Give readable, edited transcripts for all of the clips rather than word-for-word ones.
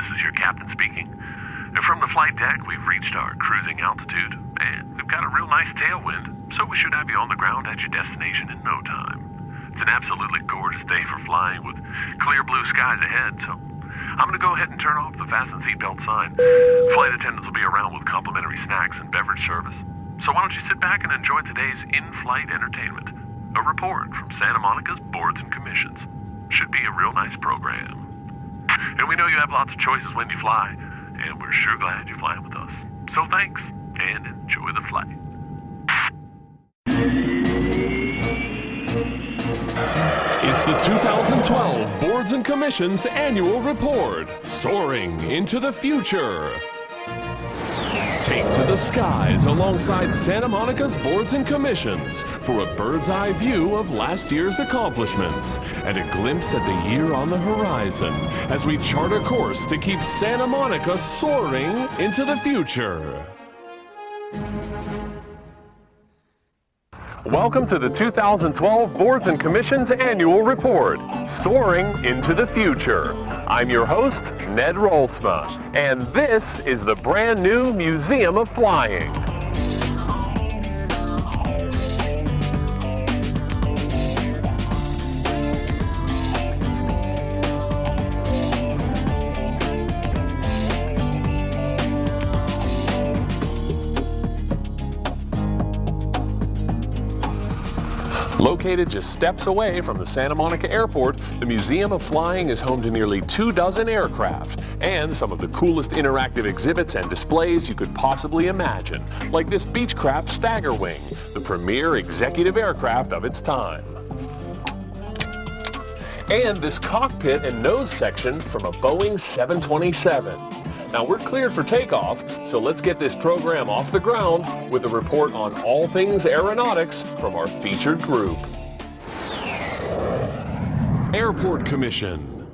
this is your captain speaking. And from the flight deck, we've reached our cruising altitude, and we've got a real nice tailwind, so we should have you on the ground at your destination in no time. It's an absolutely gorgeous day for flying with clear blue skies ahead, so I'm going to go ahead and turn off the fasten seatbelt sign. Flight attendants will be around with complimentary snacks and beverage service. So why don't you sit back and enjoy today's in-flight entertainment? A report from Santa Monica's Boards and Commissions. Should be a real nice program. And we know you have lots of choices when you fly, and we're sure glad you're flying with us. So thanks, and enjoy the flight. It's the 2012 Boards and Commissions Annual Report, Soaring into the Future. Take to the skies alongside Santa Monica's Boards and Commissions for a bird's eye view of last year's accomplishments and a glimpse at the year on the horizon as we chart a course to keep Santa Monica soaring into the future. Welcome to the 2012 Boards and Commissions Annual Report, Soaring into the Future. I'm your host, Ned Rolsma, and this is the brand new Museum of Flying. Located just steps away from the Santa Monica Airport, the Museum of Flying is home to nearly 24 aircraft and some of the coolest interactive exhibits and displays you could possibly imagine, like this Beechcraft Staggerwing, the premier executive aircraft of its time. And this cockpit and nose section from a Boeing 727. Now we're cleared for takeoff, so let's get this program off the ground with a report on all things aeronautics from our featured group. Airport Commission.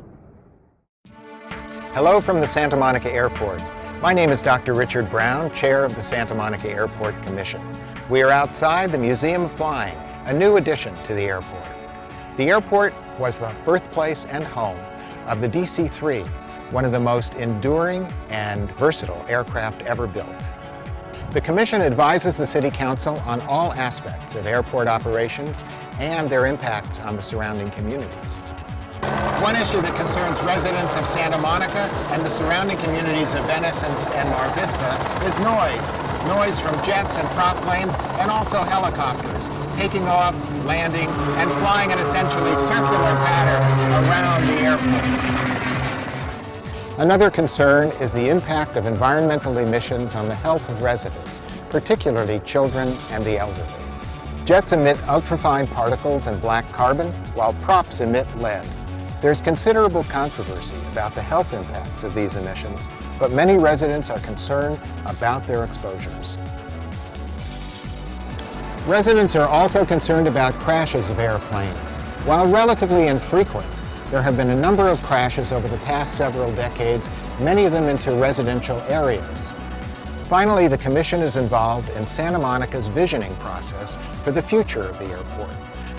Hello from the Santa Monica Airport. My name is Dr. Richard Brown, Chair of the Santa Monica Airport Commission. We are outside the Museum of Flying, a new addition to the airport. The airport was the birthplace and home of the DC-3, one of the most enduring and versatile aircraft ever built. The Commission advises the City Council on all aspects of airport operations and their impacts on the surrounding communities. One issue that concerns residents of Santa Monica and the surrounding communities of Venice and Mar Vista is noise. Noise from jets and prop planes and also helicopters, taking off, landing, and flying an essentially circular pattern around the airport. Another concern is the impact of environmental emissions on the health of residents, particularly children and the elderly. Jets emit ultrafine particles and black carbon, while props emit lead. There's considerable controversy about the health impacts of these emissions, but many residents are concerned about their exposures. Residents are also concerned about crashes of airplanes. While relatively infrequent, there have been a number of crashes over the past several decades, many of them into residential areas. Finally, the Commission is involved in Santa Monica's visioning process for the future of the airport.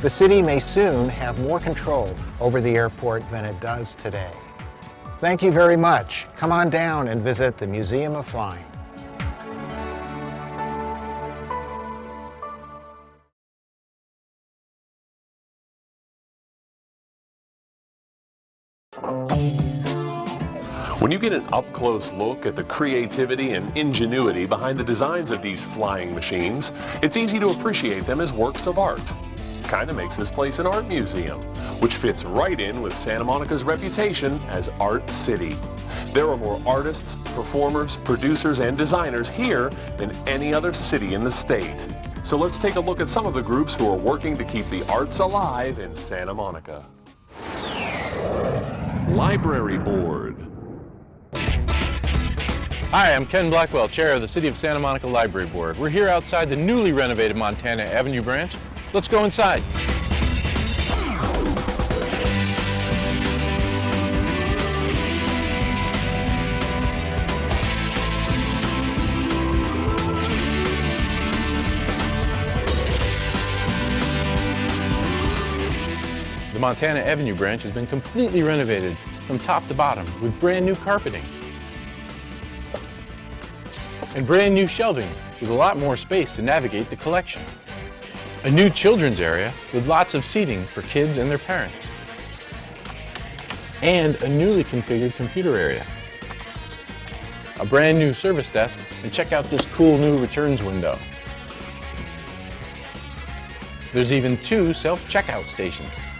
The city may soon have more control over the airport than it does today. Thank you very much. Come on down and visit the Museum of Flying. When you get an up-close look at the creativity and ingenuity behind the designs of these flying machines, it's easy to appreciate them as works of art. Kind of makes this place an art museum, which fits right in with Santa Monica's reputation as Art City. There are more artists, performers, producers, and designers here than any other city in the state. So let's take a look at some of the groups who are working to keep the arts alive in Santa Monica. Library Board. Hi, I'm Ken Blackwell, Chair of the City of Santa Monica Library Board. We're here outside the newly renovated Montana Avenue branch. Let's go inside. The Montana Avenue branch has been completely renovated from top to bottom with brand new carpeting, and brand new shelving with a lot more space to navigate the collection. A new children's area with lots of seating for kids and their parents. And a newly configured computer area. A brand new service desk, and check out this cool new returns window. There's even 2 self-checkout stations.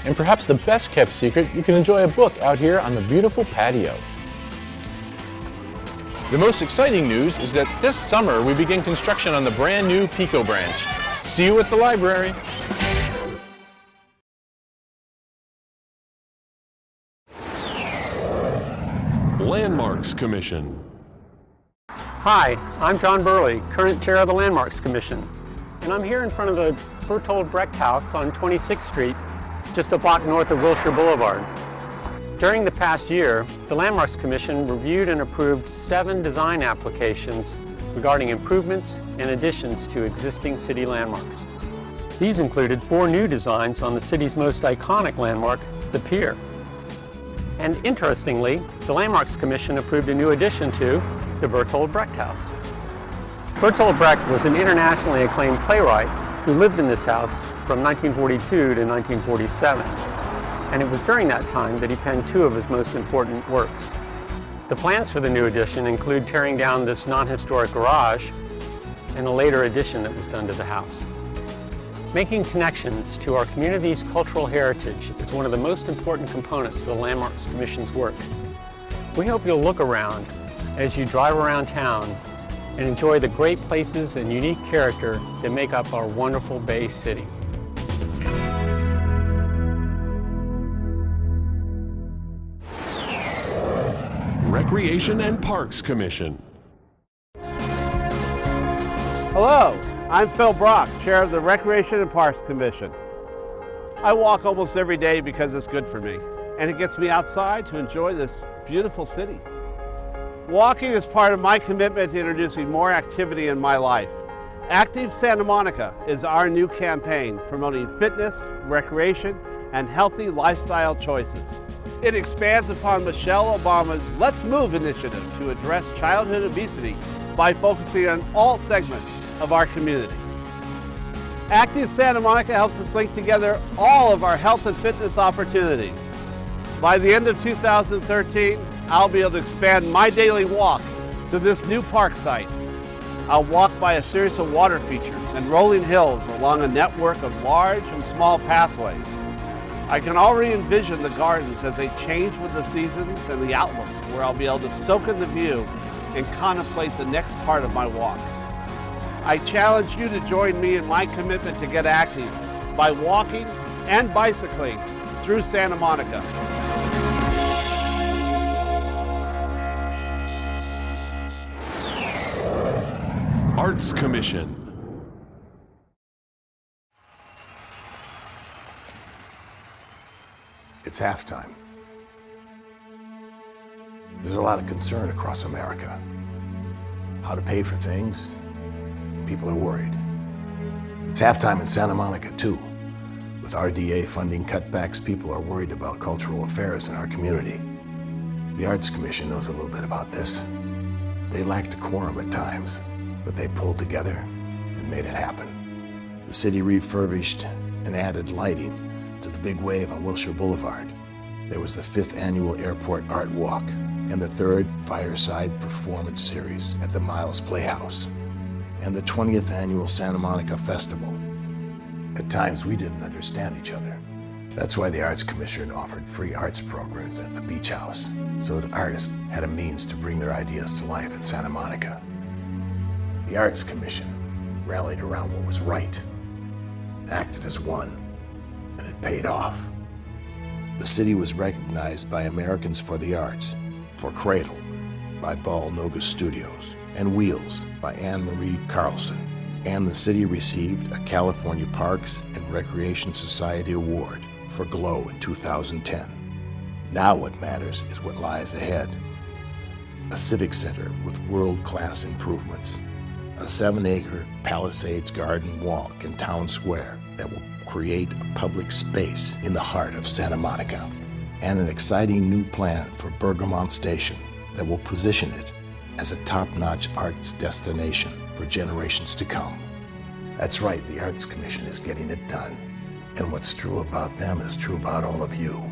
And perhaps the best kept secret, you can enjoy a book out here on the beautiful patio. The most exciting news is that this summer we begin construction on the brand new Pico branch. See you at the library. Landmarks Commission. Hi, I'm John Burley, current chair of the Landmarks Commission, and I'm here in front of the Bertold Brecht House on 26th Street, just a block north of Wilshire Boulevard. During the past year, the Landmarks Commission reviewed and approved 7 design applications regarding improvements and additions to existing city landmarks. These included 4 new designs on the city's most iconic landmark, the pier. And interestingly, the Landmarks Commission approved a new addition to the Bertold Brecht House. Bertold Brecht was an internationally acclaimed playwright who lived in this house from 1942 to 1947. And it was during that time that he penned 2 of his most important works. The plans for the new addition include tearing down this non-historic garage and a later addition that was done to the house. Making connections to our community's cultural heritage is one of the most important components of the Landmarks Commission's work. We hope you'll look around as you drive around town and enjoy the great places and unique character that make up our wonderful Bay City. Recreation and Parks Commission. Hello, I'm Phil Brock, chair of the Recreation and Parks Commission. I walk almost every day because it's good for me, and it gets me outside to enjoy this beautiful city. Walking is part of my commitment to introducing more activity in my life. Active Santa Monica is our new campaign promoting fitness, recreation, and healthy lifestyle choices. It expands upon Michelle Obama's Let's Move initiative to address childhood obesity by focusing on all segments of our community. Active Santa Monica helps us link together all of our health and fitness opportunities. By the end of 2013, I'll be able to expand my daily walk to this new park site. I'll walk by a series of water features and rolling hills along a network of large and small pathways. I can already envision the gardens as they change with the seasons and the outlooks where I'll be able to soak in the view and contemplate the next part of my walk. I challenge you to join me in my commitment to get active by walking and bicycling through Santa Monica. Arts Commission. It's halftime. There's a lot of concern across America. How to pay for things. People are worried. It's halftime in Santa Monica, too. With RDA funding cutbacks, people are worried about cultural affairs in our community. The Arts Commission knows a little bit about this. They lacked a quorum at times, but they pulled together and made it happen. The city refurbished and added lighting to the big wave on Wilshire Boulevard. There was the 5th annual Airport Art Walk and the 3rd Fireside Performance Series at the Miles Playhouse, and the 20th annual Santa Monica Festival. At times, we didn't understand each other. That's why the Arts Commission offered free arts programs at the Beach House, so that artists had a means to bring their ideas to life in Santa Monica. The Arts Commission rallied around what was right, acted as one, and it paid off. The city was recognized by Americans for the Arts, for Cradle by Ball Noga Studios, and Wheels by Anne Marie Carlson. And the city received a California Parks and Recreation Society Award for GLOW in 2010. Now what matters is what lies ahead. A civic center with world-class improvements. A 7-acre Palisades Garden Walk in Town Square that will create a public space in the heart of Santa Monica. And an exciting new plan for Bergamont Station that will position it as a top-notch arts destination for generations to come. That's right, the Arts Commission is getting it done. And what's true about them is true about all of you.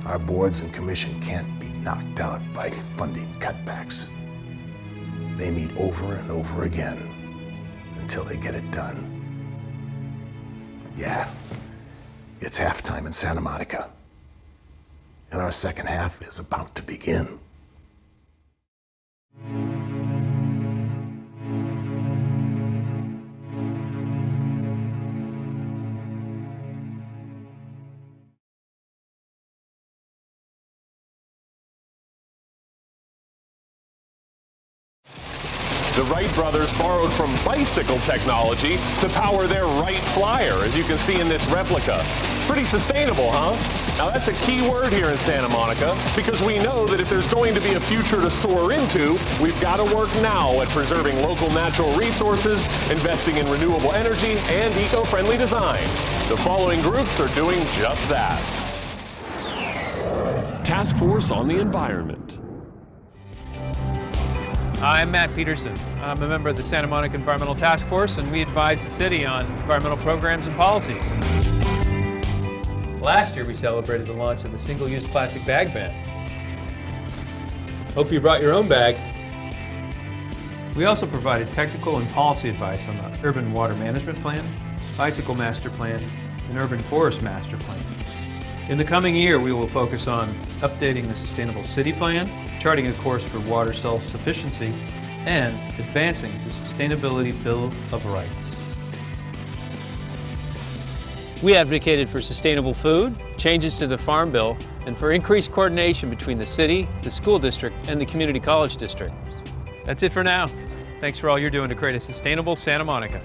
Our boards and commission can't be knocked out by funding cutbacks. They meet over and over again until they get it done. Yeah, it's halftime in Santa Monica. And our second half is about to begin. The Wright brothers borrowed from bicycle technology to power their Wright Flyer, as you can see in this replica. Pretty sustainable, huh? Now that's a key word here in Santa Monica, because we know that if there's going to be a future to soar into, we've got to work now at preserving local natural resources, investing in renewable energy, and eco-friendly design. The following groups are doing just that. Task Force on the Environment. I'm Matt Peterson. I'm a member of the Santa Monica Environmental Task Force, and we advise the city on environmental programs and policies. Last year, we celebrated the launch of the single-use plastic bag ban. Hope you brought your own bag. We also provided technical and policy advice on the Urban Water Management Plan, Bicycle Master Plan, and Urban Forest Master Plan. In the coming year, we will focus on updating the Sustainable City Plan, charting a course for water self-sufficiency, and advancing the Sustainability Bill of Rights. We advocated for sustainable food, changes to the Farm Bill, and for increased coordination between the city, the school district, and the community college district. That's it for now. Thanks for all you're doing to create a sustainable Santa Monica.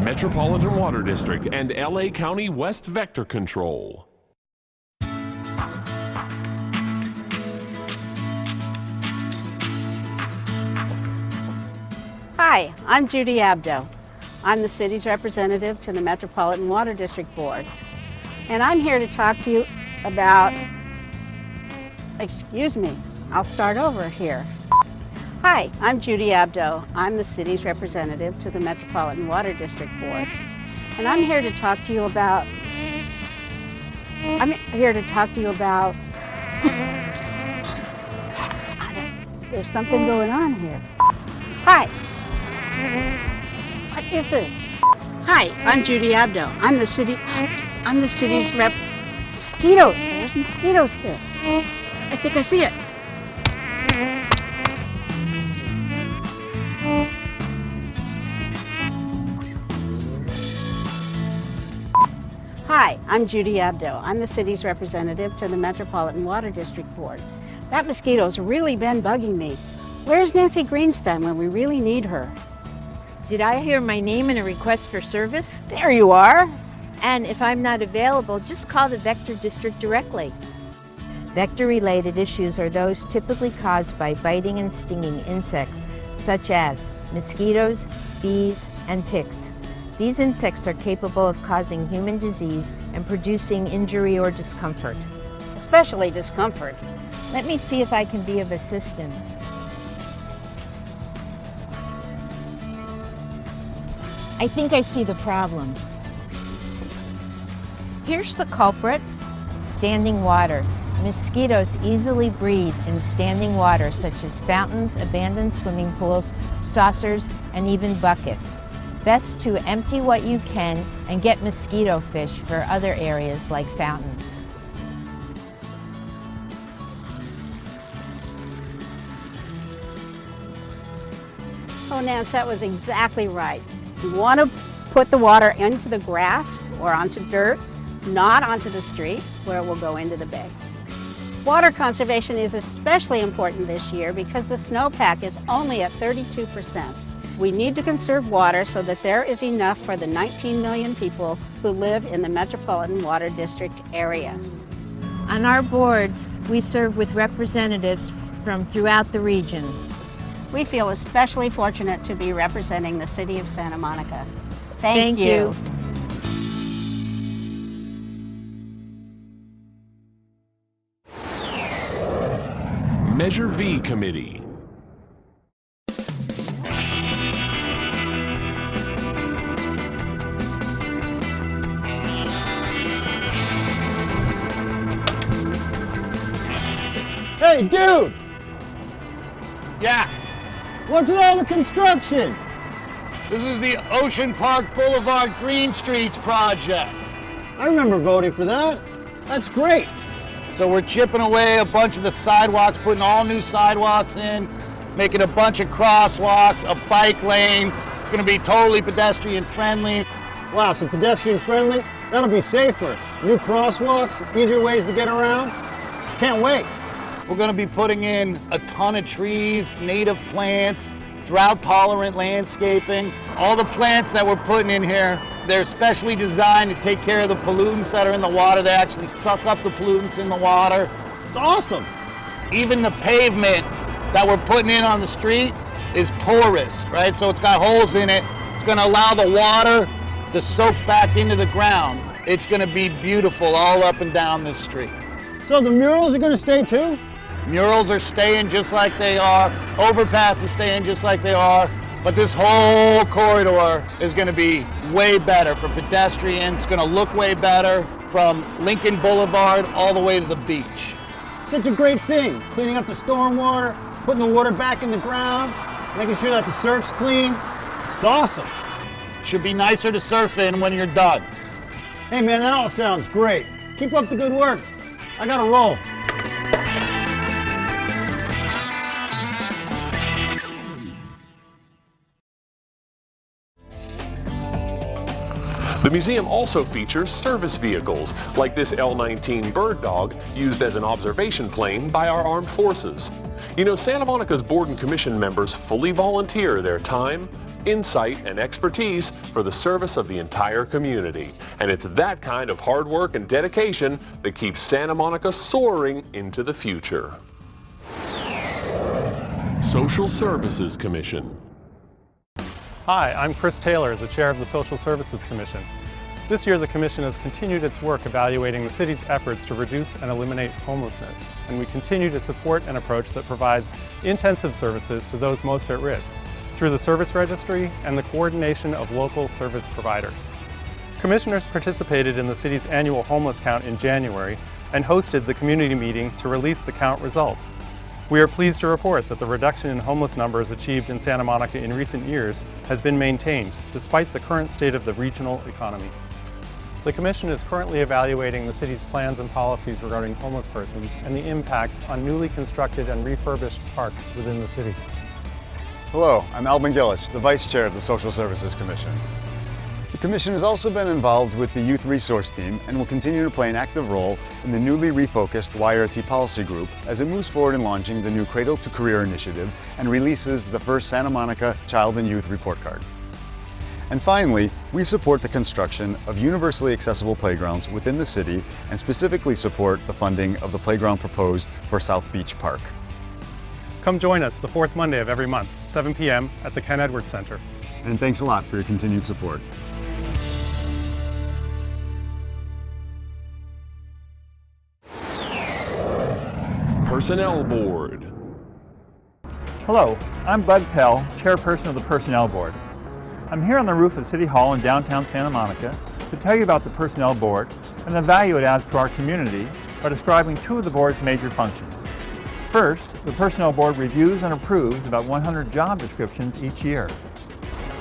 Metropolitan Water District and LA County West Vector Control. Hi, I'm Judy Abdo. I'm the city's representative to the Metropolitan Water District Board. And I'm here to talk to you about, excuse me, I'll start over here. Hi, I'm Judy Abdo. I'm the city's representative to the Metropolitan Water District Board. And I'm here to talk to you about, there's something going on here. Hi. What is this? Hi, I'm Judy Abdo. I'm the city's mosquitoes. There's mosquitoes here. I think I see it. Hi, I'm Judy Abdo. I'm the city's representative to the Metropolitan Water District Board. That mosquito's really been bugging me. Where's Nancy Greenstein when we really need her? Did I hear my name in a request for service? There you are. And if I'm not available, just call the Vector District directly. Vector-related issues are those typically caused by biting and stinging insects, such as mosquitoes, bees, and ticks. These insects are capable of causing human disease and producing injury or discomfort. Especially discomfort. Let me see if I can be of assistance. I think I see the problem. Here's the culprit: standing water. Mosquitoes easily breed in standing water, such as fountains, abandoned swimming pools, saucers, and even buckets. Best to empty what you can and get mosquito fish for other areas like fountains. Oh, Nance, that was exactly right. You want to put the water into the grass or onto dirt, not onto the street where it will go into the bay. Water conservation is especially important this year because the snowpack is only at 32%. We need to conserve water so that there is enough for the 19 million people who live in the Metropolitan Water District area. On our boards, we serve with representatives from throughout the region. We feel especially fortunate to be representing the city of Santa Monica. Thank you. Measure V Committee. Hey, dude! Yeah, What's with all the construction? this is the Ocean Park Boulevard Green Streets project. I remember voting for that. That's great. So we're chipping away a bunch of the sidewalks, putting all new sidewalks in, making a bunch of crosswalks, a bike lane. It's gonna be totally pedestrian friendly. Wow, so pedestrian friendly? That'll be safer. New crosswalks, easier ways to get around. Can't wait. We're gonna be putting in a ton of trees, native plants, drought-tolerant landscaping. All the plants that we're putting in here, they're specially designed to take care of the pollutants that are in the water. They actually suck up the pollutants in the water. It's awesome. Even the pavement that we're putting in on the street is porous, right? So it's got holes in it. It's gonna allow the water to soak back into the ground. It's gonna be beautiful all up and down this street. So the murals are gonna stay too? Murals are staying just like they are. Overpass is staying just like they are. But this whole corridor is going to be way better for pedestrians. It's going to look way better from Lincoln Boulevard all the way to the beach. Such a great thing. Cleaning up the stormwater, putting the water back in the ground, making sure that the surf's clean. It's awesome. Should be nicer to surf in when you're done. Hey man, that all sounds great. Keep up the good work. I gotta roll. The museum also features service vehicles, like this L-19 Bird Dog, used as an observation plane by our armed forces. You know, Santa Monica's Board and Commission members fully volunteer their time, insight, and expertise for the service of the entire community. And it's that kind of hard work and dedication that keeps Santa Monica soaring into the future. Social Services Commission. Hi, I'm Chris Taylor, the Chair of the Social Services Commission. This year, the Commission has continued its work evaluating the city's efforts to reduce and eliminate homelessness, and we continue to support an approach that provides intensive services to those most at risk through the service registry and the coordination of local service providers. Commissioners participated in the city's annual homeless count in January and hosted the community meeting to release the count results. We are pleased to report that the reduction in homeless numbers achieved in Santa Monica in recent years has been maintained despite the current state of the regional economy. The Commission is currently evaluating the city's plans and policies regarding homeless persons and the impact on newly constructed and refurbished parks within the city. Hello, I'm Alvin Gillish, the Vice Chair of the Social Services Commission. The Commission has also been involved with the Youth Resource Team and will continue to play an active role in the newly refocused YRT Policy Group as it moves forward in launching the new Cradle to Career initiative and releases the first Santa Monica Child and Youth Report Card. And finally, we support the construction of universally accessible playgrounds within the city and specifically support the funding of the playground proposed for South Beach Park. Come join us the fourth Monday of every month, 7 p.m. at the Ken Edwards Center. And thanks a lot for your continued support. Personnel Board. Hello, I'm Bud Pell, Chairperson of the Personnel Board. I'm here on the roof of City Hall in downtown Santa Monica to tell you about the Personnel Board and the value it adds to our community by describing two of the board's major functions. First, the Personnel Board reviews and approves about 100 job descriptions each year.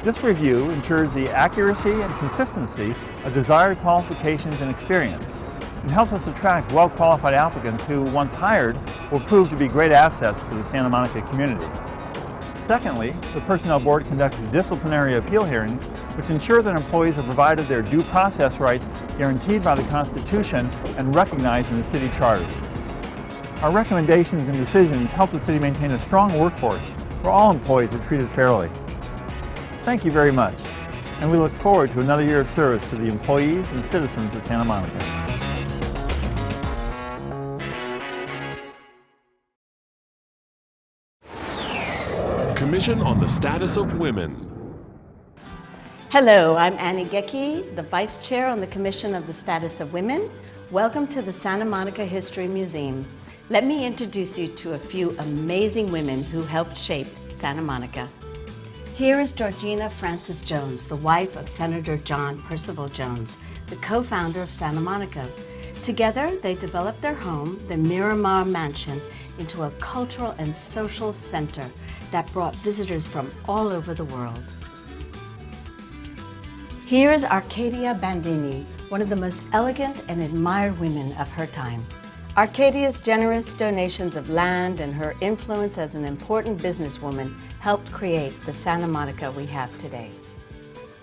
This review ensures the accuracy and consistency of desired qualifications and experience and helps us attract well-qualified applicants who, once hired, will prove to be great assets to the Santa Monica community. Secondly, the Personnel Board conducts disciplinary appeal hearings which ensure that employees are provided their due process rights guaranteed by the Constitution and recognized in the city charter. Our recommendations and decisions help the city maintain a strong workforce where all employees are treated fairly. Thank you very much, and we look forward to another year of service to the employees and citizens of Santa Monica. Commission on the Status of Women. Hello, I'm Annie Gecki, the Vice Chair on the Commission of the Status of Women. Welcome to the Santa Monica History Museum. Let me introduce you to a few amazing women who helped shape Santa Monica. Here is Georgina Francis Jones, the wife of Senator John Percival Jones, the co-founder of Santa Monica. Together, they developed their home, the Miramar Mansion, into a cultural and social center that brought visitors from all over the world. Here is Arcadia Bandini, one of the most elegant and admired women of her time. Arcadia's generous donations of land and her influence as an important businesswoman helped create the Santa Monica we have today.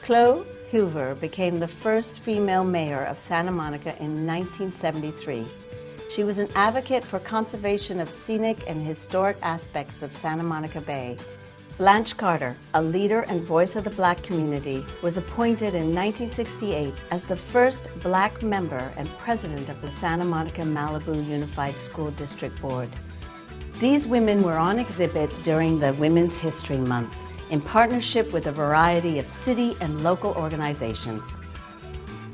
Chloe Hoover became the first female mayor of Santa Monica in 1973. She was an advocate for conservation of scenic and historic aspects of Santa Monica Bay. Blanche Carter, a leader and voice of the Black community, was appointed in 1968 as the first Black member and president of the Santa Monica Malibu Unified School District Board. These women were on exhibit during the Women's History Month in partnership with a variety of city and local organizations.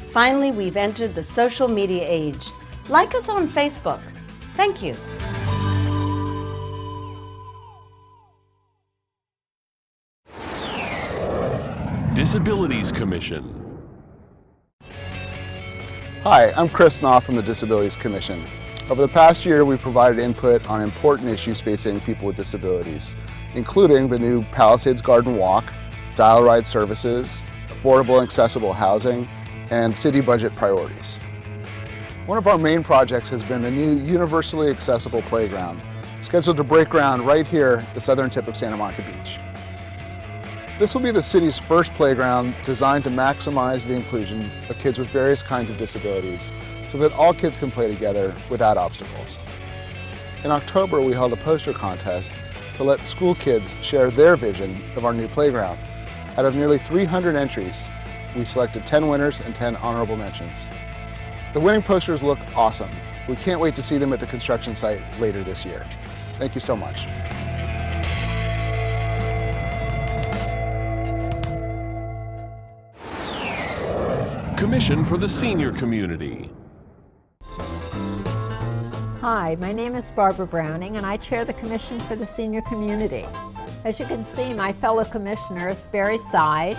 Finally, we've entered the social media age. Like us on Facebook. Thank you. Disabilities Commission. Hi, I'm Chris Knopf from the Disabilities Commission. Over the past year, we've provided input on important issues facing people with disabilities, including the new Palisades Garden Walk, dial-a-ride services, affordable and accessible housing, and city budget priorities. One of our main projects has been the new universally accessible playground, scheduled to break ground right here at the southern tip of Santa Monica Beach. This will be the city's first playground designed to maximize the inclusion of kids with various kinds of disabilities so that all kids can play together without obstacles. In October, we held a poster contest to let school kids share their vision of our new playground. Out of nearly 300 entries, we selected 10 winners and 10 honorable mentions. The winning posters look awesome. We can't wait to see them at the construction site later this year. Thank you so much. Commission for the Senior Community. Hi, my name is Barbara Browning and I chair the Commission for the Senior Community. As you can see, my fellow commissioners, Barry Side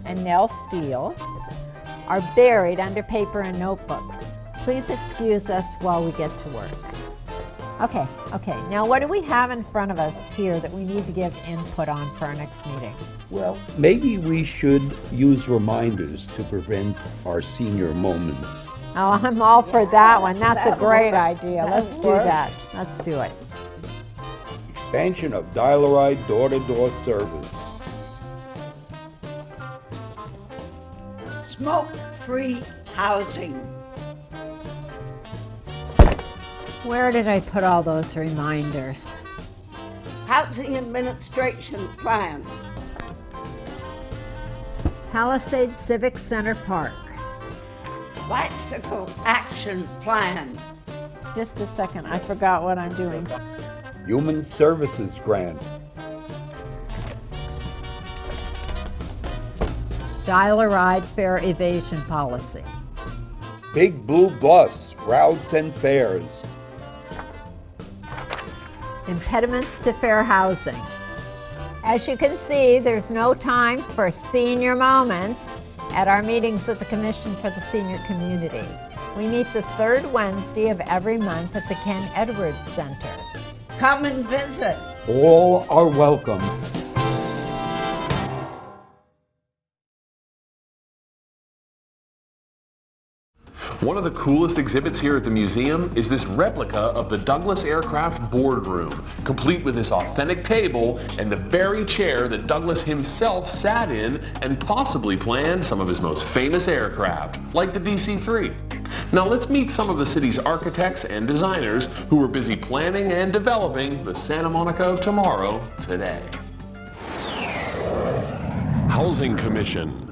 and Nell Steele, are buried under paper and notebooks. Please excuse us while we get to work. Okay, now what do we have in front of us here that we need to give input on for our next meeting? Well, maybe we should use reminders to prevent our senior moments. Oh, I'm all for that one. That's a great idea. Let's do that. Let's do it. Expansion of dial-a-ride door-to-door service. Smoke-free housing. Where did I put all those reminders? Housing Administration Plan. Palisades Civic Center Park. Bicycle Action Plan. Just a second, I forgot what I'm doing. Human Services Grant. Dial-a-ride fare evasion policy. Big Blue Bus routes and fares. Impediments to fair housing. As you can see, there's no time for senior moments at our meetings at the Commission for the Senior Community. We meet the third Wednesday of every month at the Ken Edwards Center. Come and visit. All are welcome. One of the coolest exhibits here at the museum is this replica of the Douglas Aircraft Boardroom, complete with this authentic table and the very chair that Douglas himself sat in and possibly planned some of his most famous aircraft, like the DC-3. Now let's meet some of the city's architects and designers who were busy planning and developing the Santa Monica of tomorrow today. Housing Commission.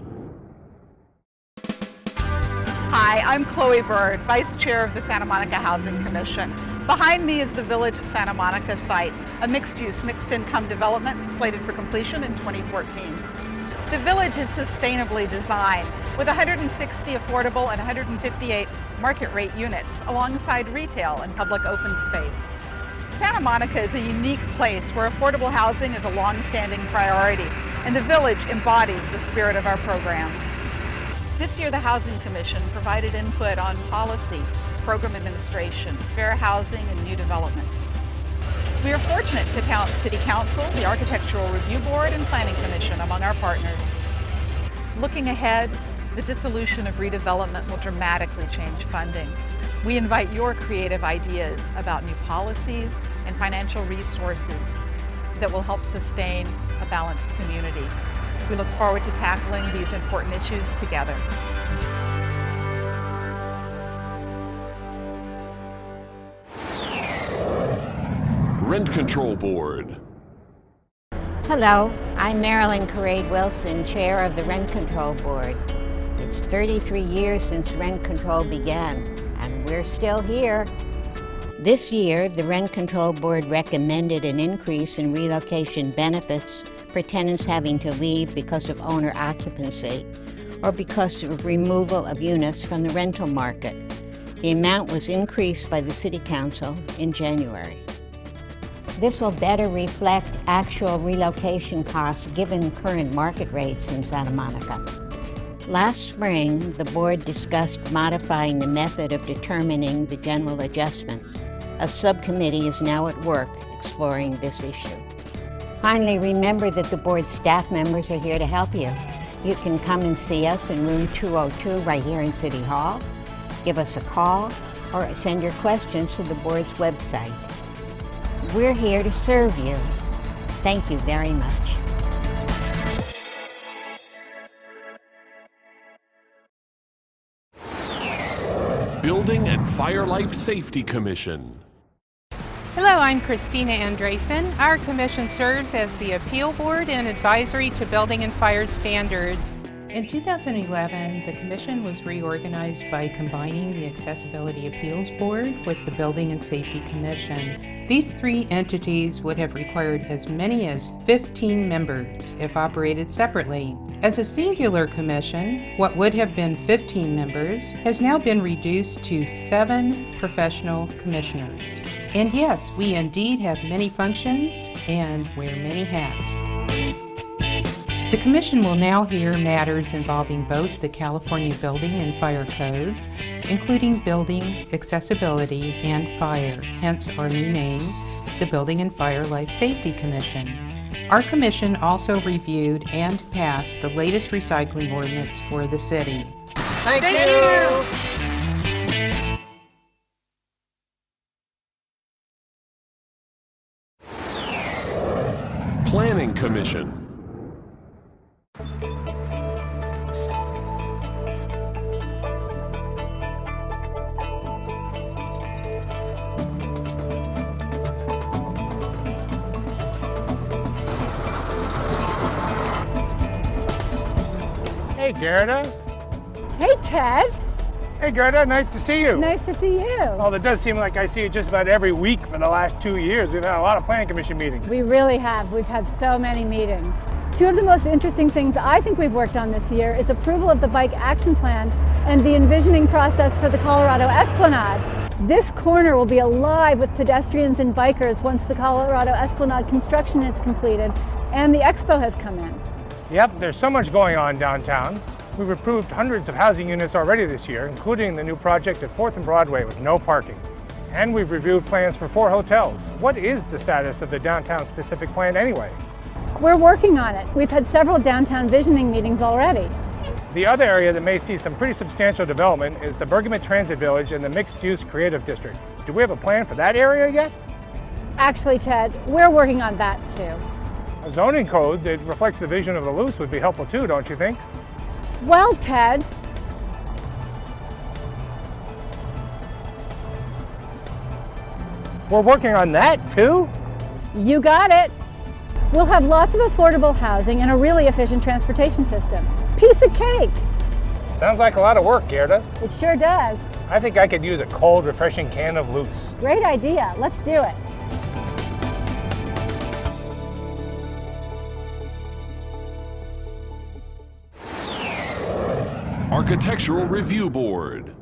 Hi, I'm Chloe Bird, Vice Chair of the Santa Monica Housing Commission. Behind me is the Village of Santa Monica site, a mixed-use, mixed-income development slated for completion in 2014. The village is sustainably designed with 160 affordable and 158 market rate units alongside retail and public open space. Santa Monica is a unique place where affordable housing is a long-standing priority, and the village embodies the spirit of our programs. This year, the Housing Commission provided input on policy, program administration, fair housing, and new developments. We are fortunate to count City Council, the Architectural Review Board, and Planning Commission among our partners. Looking ahead, the dissolution of redevelopment will dramatically change funding. We invite your creative ideas about new policies and financial resources that will help sustain a balanced community. We look forward to tackling these important issues together. Rent Control Board. Hello, I'm Marilyn Carade Wilson, Chair of the Rent Control Board. It's 33 years since rent control began, and we're still here. This year, the Rent Control Board recommended an increase in relocation benefits for tenants having to leave because of owner occupancy or because of removal of units from the rental market. The amount was increased by the City Council in January. This will better reflect actual relocation costs given current market rates in Santa Monica. Last spring, the board discussed modifying the method of determining the general adjustment. A subcommittee is now at work exploring this issue. Finally, remember that the board staff members are here to help you. You can come and see us in room 202 right here in City Hall, give us a call, or send your questions to the board's website. We're here to serve you. Thank you very much. Building and Fire Life Safety Commission. Hello, I'm Christina Andresen. Our commission serves as the appeal board and advisory to building and fire standards. In 2011, the commission was reorganized by combining the Accessibility Appeals Board with the Building and Safety Commission. These three entities would have required as many as 15 members if operated separately. As a singular commission, what would have been 15 members has now been reduced to 7 professional commissioners. And yes, we indeed have many functions and wear many hats. The Commission will now hear matters involving both the California Building and Fire Codes, including building, accessibility, and fire, hence our new name, the Building and Fire Life Safety Commission. Our commission also reviewed and passed the latest recycling ordinance for the city. Thank you. Planning Commission. Hey, Gerda. Hey, Ted. Hey, Gerda, nice to see you. Nice to see you. Well, it does seem like I see you just about every week for the last 2 years. We've had a lot of planning commission meetings. We really have. We've had so many meetings. Two of the most interesting things I think we've worked on this year is approval of the Bike Action Plan and the envisioning process for the Colorado Esplanade. This corner will be alive with pedestrians and bikers once the Colorado Esplanade construction is completed and the expo has come in. Yep, there's so much going on downtown. We've approved hundreds of housing units already this year, including the new project at 4th and Broadway with no parking. And we've reviewed plans for 4 hotels. What is the status of the downtown specific plan anyway? We're working on it. We've had several downtown visioning meetings already. The other area that may see some pretty substantial development is the Bergament Transit Village and the Mixed Use Creative District. Do we have a plan for that area yet? Actually, Ted, we're working on that too. A zoning code that reflects the vision of the Luce would be helpful too, don't you think? Well, Ted, we're working on that too? You got it. We'll have lots of affordable housing and a really efficient transportation system. Piece of cake. Sounds like a lot of work, Gerda. It sure does. I think I could use a cold, refreshing can of Luce. Great idea. Let's do it. Architectural Review Board.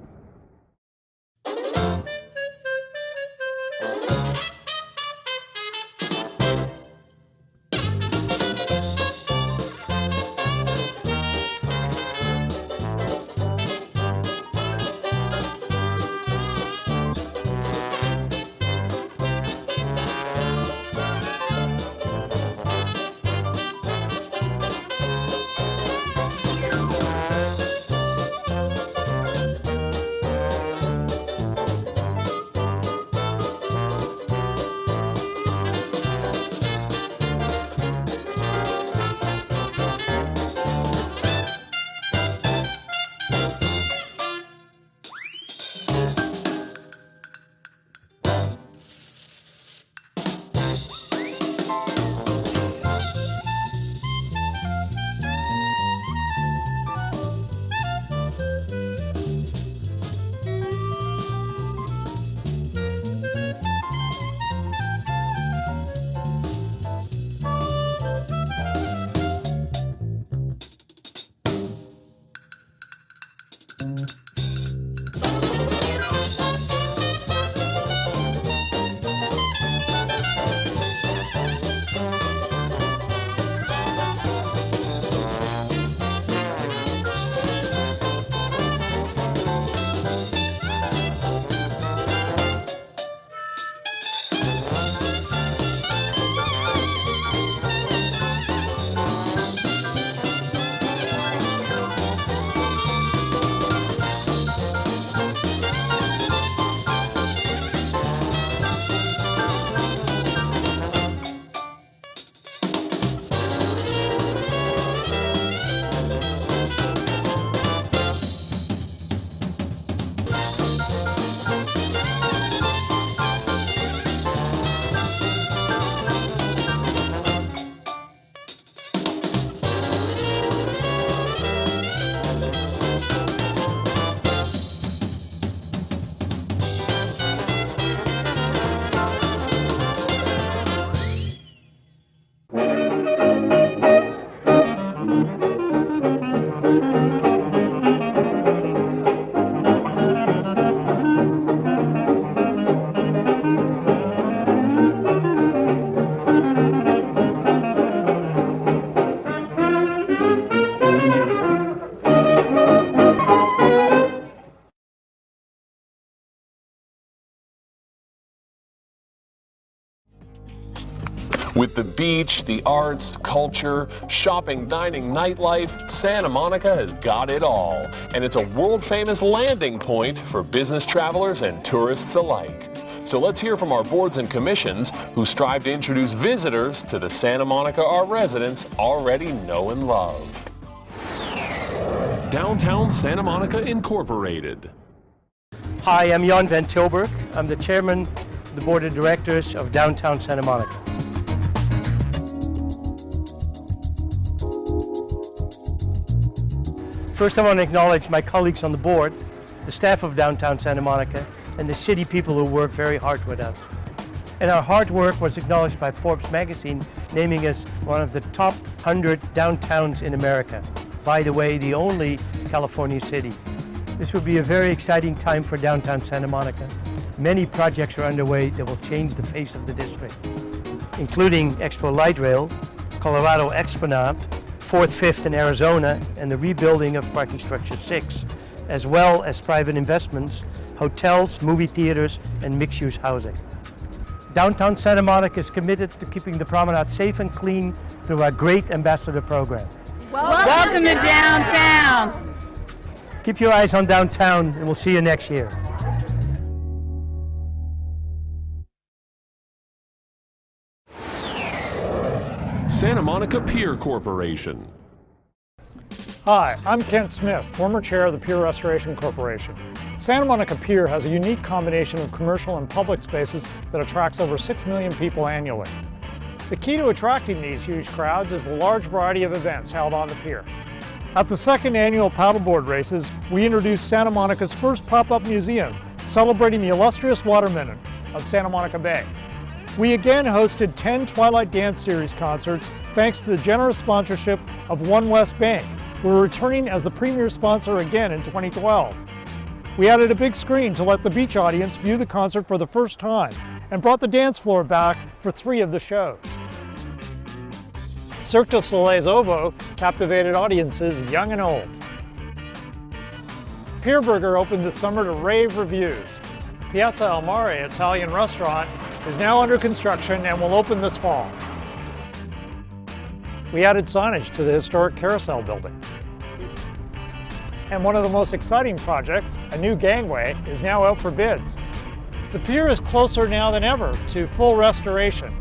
With the beach, the arts, culture, shopping, dining, nightlife, Santa Monica has got it all. And it's a world-famous landing point for business travelers and tourists alike. So let's hear from our boards and commissions who strive to introduce visitors to the Santa Monica our residents already know and love. Downtown Santa Monica Incorporated. Hi, I'm Jan Van Tilburg. I'm the chairman of the board of directors of Downtown Santa Monica. First, I want to acknowledge my colleagues on the board, the staff of Downtown Santa Monica, and the city people who work very hard with us. And our hard work was acknowledged by Forbes magazine, naming us one of the top 100 downtowns in America. By the way, the only California city. This will be a very exciting time for Downtown Santa Monica. Many projects are underway that will change the face of the district, including Expo Light Rail, Colorado Esplanade, 4th, 5th in Arizona, and the rebuilding of Parking Structure 6, as well as private investments, hotels, movie theaters, and mixed-use housing. Downtown Santa Monica is committed to keeping the promenade safe and clean through our great ambassador program. Welcome to downtown. Keep your eyes on downtown, and we'll see you next year. Santa Monica Pier Corporation. Hi, I'm Kent Smith, former chair of the Pier Restoration Corporation. Santa Monica Pier has a unique combination of commercial and public spaces that attracts over 6 million people annually. The key to attracting these huge crowds is the large variety of events held on the pier. At the second annual paddleboard races, we introduced Santa Monica's first pop-up museum, celebrating the illustrious watermen of Santa Monica Bay. We again hosted 10 Twilight Dance Series concerts thanks to the generous sponsorship of One West Bank, we're returning as the premier sponsor again in 2012. We added a big screen to let the beach audience view the concert for the first time and brought the dance floor back for 3 of the shows. Cirque du Soleil's Ovo captivated audiences young and old. Pier Burger opened this summer to rave reviews. Piazza El Mare Italian restaurant is now under construction and will open this fall. We added signage to the historic Carousel building. And one of the most exciting projects, a new gangway, is now out for bids. The pier is closer now than ever to full restoration.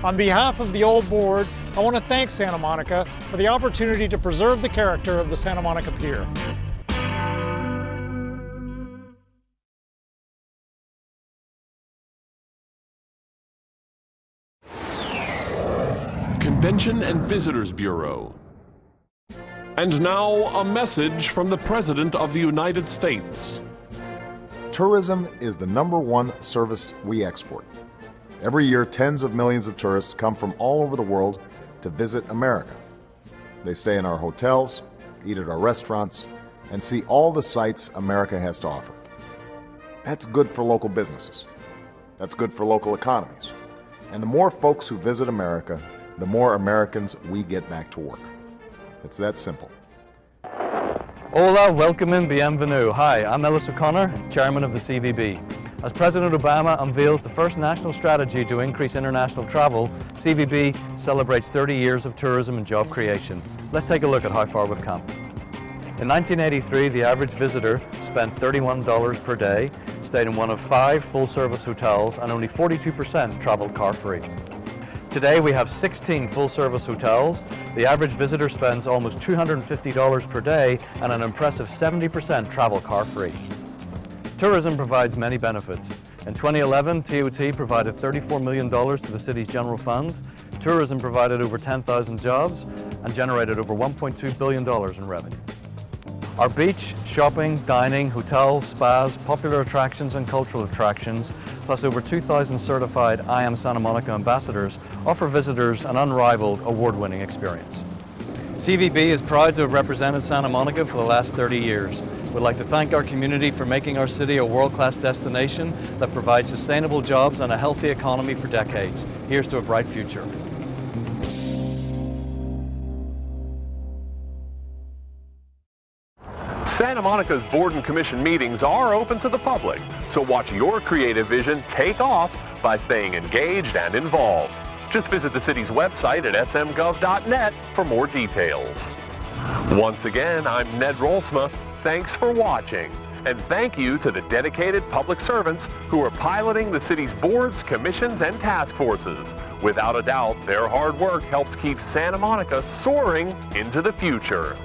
On behalf of the old board, I want to thank Santa Monica for the opportunity to preserve the character of the Santa Monica Pier. Convention and Visitors Bureau. And now, a message from the President of the United States. Tourism is the #1 service we export. Every year, tens of millions of tourists come from all over the world to visit America. They stay in our hotels, eat at our restaurants, and see all the sights America has to offer. That's good for local businesses. That's good for local economies. And the more folks who visit America, the more Americans we get back to work. It's that simple. Hola, welcome and bienvenue. Hi, I'm Ellis O'Connor, Chairman of the CVB. As President Obama unveils the first national strategy to increase international travel, CVB celebrates 30 years of tourism and job creation. Let's take a look at how far we've come. In 1983, the average visitor spent $31 per day, stayed in one of 5 full-service hotels, and only 42% traveled car-free. Today we have 16 full-service hotels. The average visitor spends almost $250 per day and an impressive 70% travel car-free. Tourism provides many benefits. In 2011, TOT provided $34 million to the city's general fund. Tourism provided over 10,000 jobs and generated over $1.2 billion in revenue. Our beach, shopping, dining, hotels, spas, popular attractions and cultural attractions, plus over 2,000 certified I Am Santa Monica ambassadors offer visitors an unrivaled, award-winning experience. CVB is proud to have represented Santa Monica for the last 30 years. We'd like to thank our community for making our city a world-class destination that provides sustainable jobs and a healthy economy for decades. Here's to a bright future. Santa Monica's Board and Commission meetings are open to the public, so watch your creative vision take off by staying engaged and involved. Just visit the city's website at smgov.net for more details. Once again, I'm Ned Rolsma. Thanks for watching. And thank you to the dedicated public servants who are piloting the city's boards, commissions, and task forces. Without a doubt, their hard work helps keep Santa Monica soaring into the future.